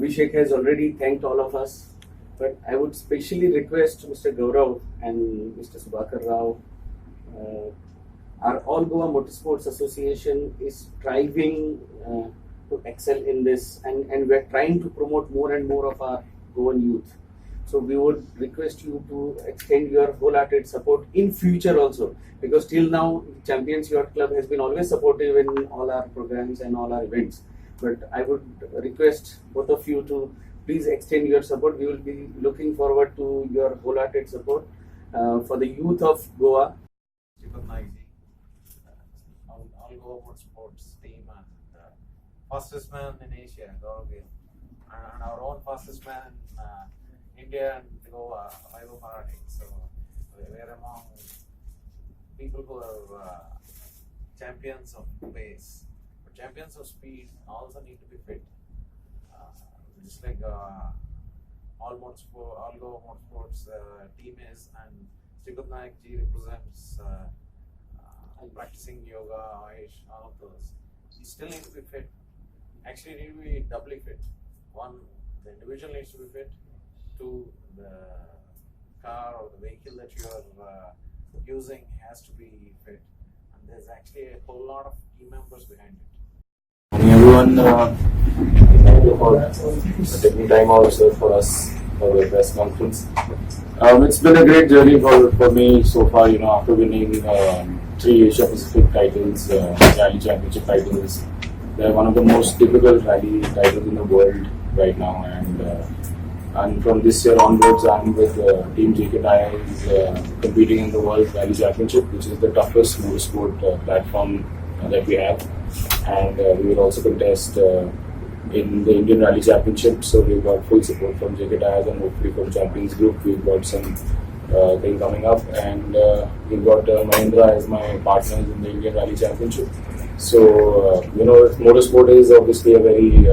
Abhishek has already thanked all of us, but I would specially request Mr. Gaurav and Mr. Subhakar Rao. Our All Goa Motorsports Association is striving to excel in this, and we're trying to promote more and more of our Goan youth. So we would request you to extend your wholehearted support in future also, because till now Champions Yacht Club has been always supportive in all our programs and all our events. But I would request both of you to please extend your support. We will be looking forward to your wholehearted support for the youth of Goa. Recognizing all Goa sports team and fastest man in Asia, Gaurav, and our own fastest man in India and Goa, Vaivo Marathi. So we are among people who are champions of pace, but champions of speed also need to be fit. Just like all Goa Motorsports team is, and Srikut Naik ji represents practicing yoga, Ayush, all of those. You still need to be fit. Actually, you need to be doubly fit. One, the individual needs to be fit. Two, the car or the vehicle that you are using has to be fit. And there's actually a whole lot of team members behind it. Everyone, thank you for taking time also for us for the press conference. It's been a great journey for me so far. After winning 3 Asia Pacific titles, rally championship titles, they're one of the most difficult rally titles in the world right now. And from this year onwards, I'm with Team JK Tires competing in the World Rally Championship, which is the toughest motorsport platform that we have. And we will also contest in the Indian Rally Championship. So we've got full support from JK Tires and hopefully from Champions Group. We've got some thing coming up, and we've got Mahindra as my partners in the Indian Rally Championship. So motorsport is obviously a very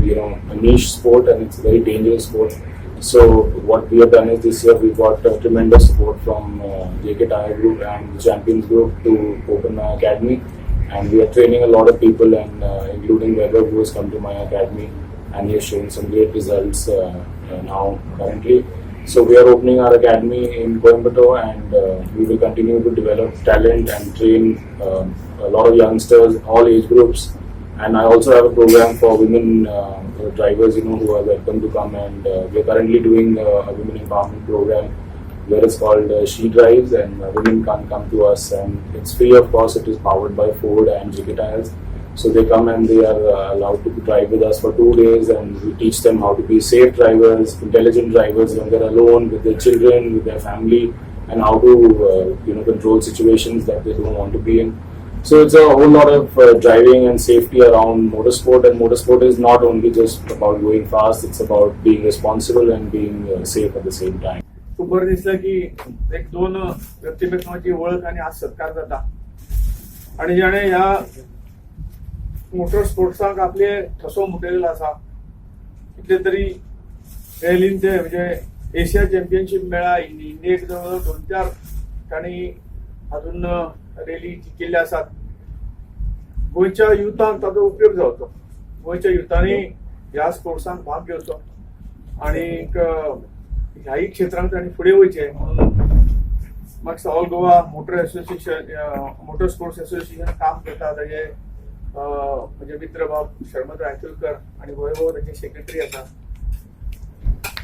a niche sport, and it's a very dangerous sport. So what we have done is this year we've got tremendous support from JK Tire Group and the Champions Group to open my academy, and we are training a lot of people, and including Weber, who has come to my academy, and he has shown some great results now currently. So we are opening our academy in Coimbatore, and we will continue to develop talent and train a lot of youngsters, all age groups. And I also have a program for women drivers, who are welcome to come, and we are currently doing a women empowerment program where it's called She Drives, and women can come to us, and it's free of cost. It is powered by Ford and JK Tires. So they come and they are allowed to drive with us for 2 days, and we teach them how to be safe drivers, intelligent drivers when they're alone with their children, with their family, and how to control situations that they don't want to be in. So it's a whole lot of driving and safety around motorsport, and motorsport is not only just about going fast, it's about being responsible and being safe at the same time. खूप बरं दिसलं की एक दोन व्यक्तिमत्वाची ओळख आणि आज सत्कार जाता, आणि ज्याने ह्या मोटर स्पोर्ट्साक आपले ठसो मुटलेलो आसा. कितले तरी रॅलीन ते म्हणजे एशिया चॅम्पियनशीप मेळा, इंडियेक जवळ 2-4 ठिकाणी अजून रॅली जिंकिल्ले आसात. गोंयच्या युथांक ताचो उपयोग जावचो, गोंयच्या युथांनी ह्या स्पोर्ट्सांत भाग घेवचो, आणि ह्याही क्षेत्रांत तांणी फुडें वयचें म्हणून म्हाका all Goa motor sports association काम करता ताजे म्हणजे मित्र बाब शर्मद रायतुलकर आणि वैभव ताचे सेक्रेटरी आसा.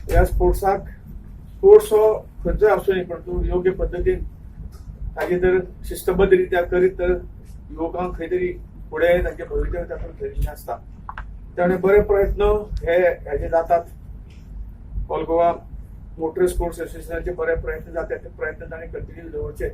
ह्या स्पोर्ट्स हो खंयचोय आसूं न्ही, पण तूं योग्य पद्दतीन ताजे जर शिस्तबद्ध रित्या करीत तर युवकांक खंय तरी फुडें तांचे भवितव्य तातूंत धरिल्लें आसता. त्यामुळे बरे प्रयत्न हेजे जातात. ऑल गोवा मोटर स्पोर्ट्स असोसिएशनाचे बरे प्रयत्न जातात, ते प्रयत्न ताणें कंटिन्यू दवरचे.